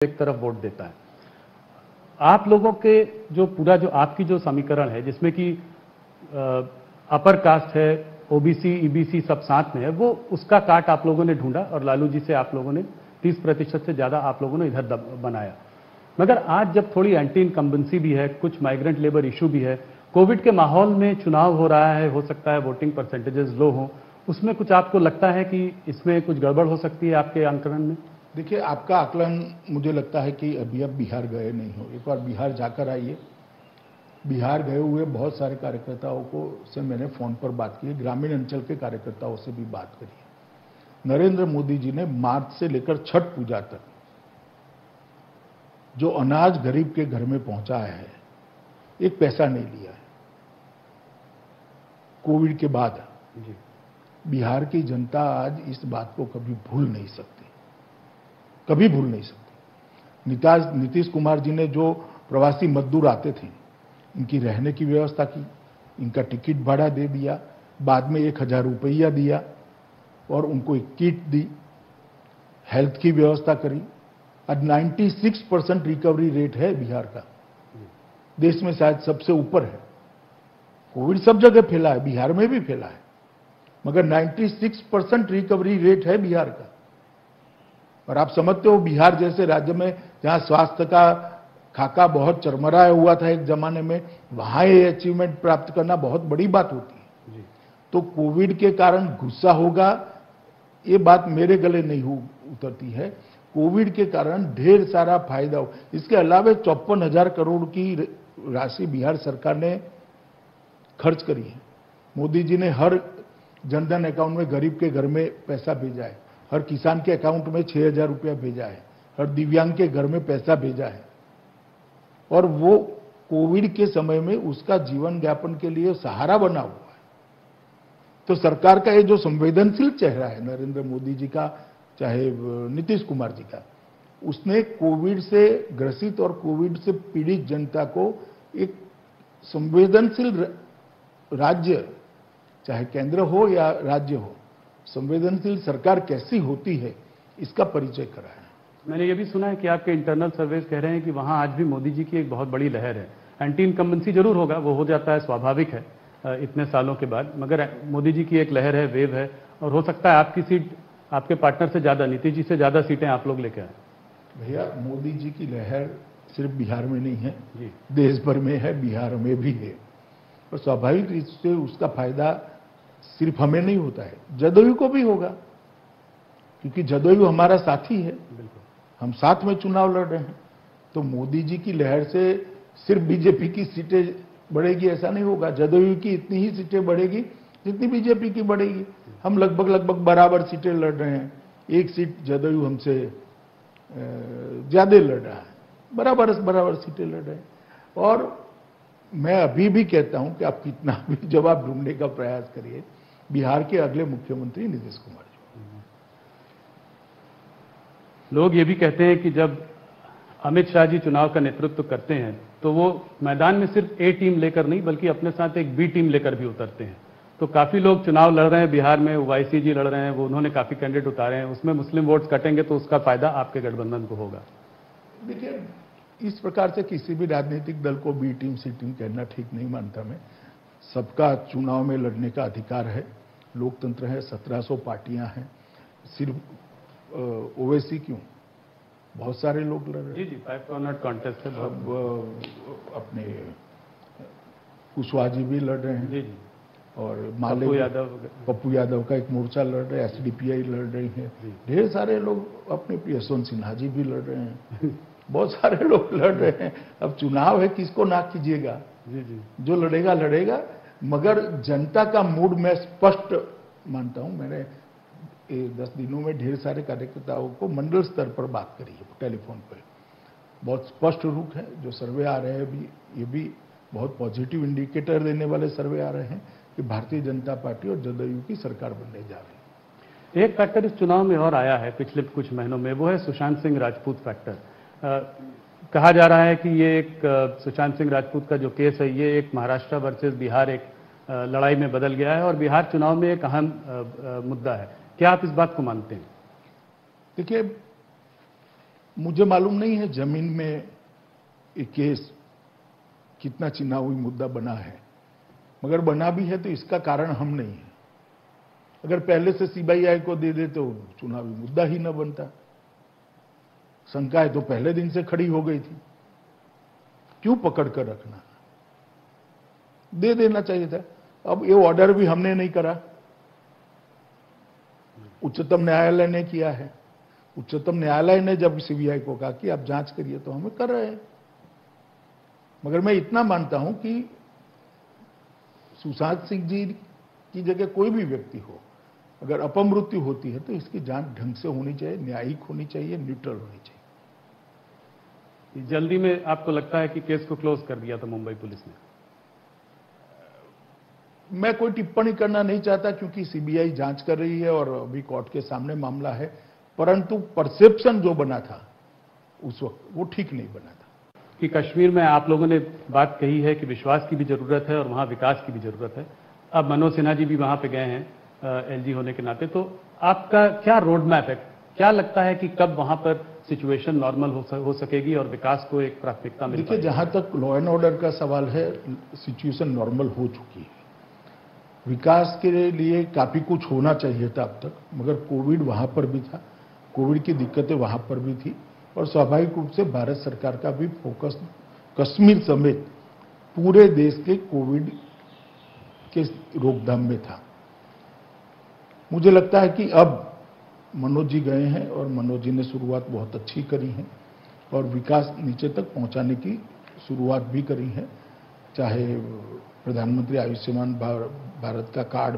एक तरफ वोट देता है। आप लोगों के जो पूरा जो आपकी जो समीकरण है जिसमें कि अपर कास्ट है, ओबीसी, ईबीसी सब साथ में है, वो उसका काट आप लोगों ने ढूंढा और लालू जी से आप लोगों ने 30% से ज्यादा आप लोगों ने इधर बनाया। मगर आज जब थोड़ी एंटी इनकम्बेंसी भी है, कुछ माइग्रेंट लेबर इशू भी है, कोविड के माहौल में चुनाव हो रहा है, हो सकता है वोटिंग परसेंटेजेस लो हो, उसमें कुछ आपको लगता है कि इसमें कुछ गड़बड़ हो सकती है आपके आंकलन में? देखिए, आपका आकलन मुझे लगता है कि अभी आप बिहार गए नहीं हो। एक बार बिहार जाकर आइए। बिहार गए हुए बहुत सारे कार्यकर्ताओं को से मैंने फोन पर बात की, ग्रामीण अंचल के कार्यकर्ताओं से भी बात करी है। नरेंद्र मोदी जी ने मार्च से लेकर छठ पूजा तक जो अनाज गरीब के घर में पहुंचाया है, एक पैसा नहीं लिया है। कोविड के बाद बिहार की जनता आज इस बात को कभी भूल नहीं सकती, कभी भूल नहीं सकती। नीतीश कुमार जी ने जो प्रवासी मजदूर आते थे, इनकी रहने की व्यवस्था की, इनका टिकट भाड़ा दे दिया, बाद में 1000 रुपया दिया और उनको एक किट दी, हेल्थ की व्यवस्था करी। आज 96% रिकवरी रेट है बिहार का, देश में शायद सबसे ऊपर है। कोविड सब जगह फैला है, बिहार में भी फैला है, मगर 96% रिकवरी रेट है बिहार का। और आप समझते हो, बिहार जैसे राज्य में जहां स्वास्थ्य का खाका बहुत चरमराया हुआ था एक जमाने में, वहां ये अचीवमेंट प्राप्त करना बहुत बड़ी बात होती है। तो कोविड के कारण गुस्सा होगा, ये बात मेरे गले नहीं उतरती है। कोविड के कारण ढेर सारा फायदा हो। इसके अलावा 54,000 करोड़ की राशि बिहार सरकार ने खर्च करी है। मोदी जी ने हर जनधन अकाउंट में गरीब के घर में पैसा भेजा है, हर किसान के अकाउंट में 6,000 रुपया भेजा है, हर दिव्यांग के घर में पैसा भेजा है। और वो कोविड के समय में उसका जीवन यापन के लिए सहारा बना हुआ है। तो सरकार का ये जो संवेदनशील चेहरा है नरेंद्र मोदी जी का, चाहे नीतीश कुमार जी का, उसने कोविड से ग्रसित और कोविड से पीड़ित जनता को एक संवेदनशील राज्य, चाहे केंद्र हो या राज्य हो, संवेदनशील सरकार कैसी होती है इसका परिचय कराया। मैंने ये भी सुना है कि आपके इंटरनल सर्वेस कह रहे हैं कि वहां आज भी मोदी जी की एक बहुत बड़ी लहर है। एंटी इनकम्बेंसी जरूर होगा, वो हो जाता है, स्वाभाविक है इतने सालों के बाद, मगर मोदी जी की एक लहर है, वेव है, और हो सकता है आपकी सीट आपके पार्टनर से ज्यादा, नीतीश जी से ज्यादा सीटें आप लोग लेके आए। भैया, मोदी जी की लहर सिर्फ बिहार में नहीं है, देश भर में है, बिहार में भी है। और स्वाभाविक रूप से उसका फायदा सिर्फ हमें नहीं होता है, जदयू को भी होगा, क्योंकि जदयू हमारा साथी है, हम साथ में चुनाव लड़ रहे हैं। तो मोदी जी की लहर से सिर्फ बीजेपी की सीटें बढ़ेगी ऐसा नहीं होगा, जदयू की इतनी ही सीटें बढ़ेगी जितनी बीजेपी की बढ़ेगी। हम लगभग बराबर सीटें लड़ रहे हैं, एक सीट जदयू हमसे ज्यादा लड़ रहा है, बराबर सीटें लड़ रहे हैं। और मैं अभी भी कहता हूं कि आप कितना भी जवाब ढूंढने का प्रयास करिए, बिहार के अगले मुख्यमंत्री नीतीश कुमार जी। लोग ये भी कहते हैं कि जब अमित शाह जी चुनाव का नेतृत्व करते हैं तो वो मैदान में सिर्फ ए टीम लेकर नहीं बल्कि अपने साथ एक बी टीम लेकर भी उतरते हैं। तो काफी लोग चुनाव लड़ रहे हैं बिहार में, ओवैसी जी लड़ रहे हैं, वो उन्होंने काफी कैंडिडेट उतारे हैं, उसमें मुस्लिम वोट्स कटेंगे तो उसका फायदा आपके गठबंधन को होगा। देखिए, इस प्रकार से किसी भी राजनीतिक दल को बी टीम सी टीम कहना ठीक नहीं मानता मैं। सबका चुनाव में लड़ने का अधिकार है, लोकतंत्र है, 1700 पार्टियां हैं। सिर्फ ओवैसी क्यों, बहुत सारे लोग लड़ रहे हैं। जी, 5 कॉर्नर कॉन्टेस्ट है। अपने कुशवाहा जी भी लड़ रहे हैं, जी, और पप्पू यादव का एक मोर्चा लड़ रहे हैं, एसडीपीआई लड़ रही है, ढेर सारे लोग अपने यशवंत सिन्हा जी भी लड़ रहे हैं, बहुत सारे लोग लड़ रहे हैं। अब चुनाव है, किसको ना कीजिएगा, जो लड़ेगा लड़ेगा, मगर जनता का मूड मैं स्पष्ट मानता हूं। मैंने 10 दिनों में ढेर सारे कार्यकर्ताओं को मंडल स्तर पर बात करी है, टेलीफोन पर, बहुत स्पष्ट रूप है। जो सर्वे आ रहे हैं ये भी बहुत पॉजिटिव इंडिकेटर देने वाले सर्वे आ रहे हैं कि भारतीय जनता पार्टी और जदयू की सरकार बनने जा रही है। एक फैक्टर इस चुनाव में और आया है पिछले कुछ महीनों में, वो है सुशांत सिंह राजपूत फैक्टर। कहा जा रहा है कि ये एक सुशांत सिंह राजपूत का जो केस है, ये एक महाराष्ट्र वर्सेस बिहार एक लड़ाई में बदल गया है और बिहार चुनाव में एक अहम मुद्दा है। क्या आप इस बात को मानते हैं? देखिए, मुझे मालूम नहीं है जमीन में ये केस कितना चुनावी मुद्दा बना है, मगर बना भी है तो इसका कारण हम नहीं है। अगर पहले से सीबीआई को दे दे तो चुनावी मुद्दा ही न बनता। शंकाएं तो पहले दिन से खड़ी हो गई थी, क्यों पकड़ कर रखना, दे देना चाहिए था। अब ये ऑर्डर भी हमने नहीं करा, उच्चतम न्यायालय ने किया है। उच्चतम न्यायालय ने जब सीबीआई को कहा कि आप जांच करिए तो हमें कर रहे हैं। मगर मैं इतना मानता हूं कि सुशांत सिंह जी की जगह कोई भी व्यक्ति हो, अगर अपमृत्यु होती है तो इसकी जांच ढंग से होनी चाहिए, न्यायिक होनी चाहिए, न्यूट्रल होनी चाहिए। जल्दी में आपको लगता है कि केस को क्लोज कर दिया था मुंबई पुलिस ने? मैं कोई टिप्पणी करना नहीं चाहता क्योंकि सीबीआई जांच कर रही है और अभी कोर्ट के सामने मामला है, परंतु परसेप्शन जो बना था उस वक्त वो ठीक नहीं बना था। कि कश्मीर में आप लोगों ने बात कही है कि विश्वास की भी जरूरत है और वहां विकास की भी जरूरत है। अब मनोज सिन्हा जी भी वहां पे गए हैं एलजी होने के नाते, तो आपका क्या रोड मैप है? क्या लगता है कि कब वहां पर सिचुएशन नॉर्मल हो सकेगी और विकास को एक प्राथमिकता मिल देखिए, जहां तक लॉ एंड ऑर्डर का सवाल है, सिचुएशन नॉर्मल हो चुकी है। विकास के लिए काफी कुछ होना चाहिए था अब तक, मगर कोविड वहां पर भी था, कोविड की दिक्कतें वहां पर भी थी और स्वाभाविक रूप से भारत सरकार का भी फोकस कश्मीर समेत पूरे देश के कोविड के रोकथाम में था। मुझे लगता है कि अब मनोज जी गए हैं और मनोज जी ने शुरुआत बहुत अच्छी करी है और विकास नीचे तक पहुंचाने की शुरुआत भी करी है। चाहे प्रधानमंत्री आयुष्मान भारत का कार्ड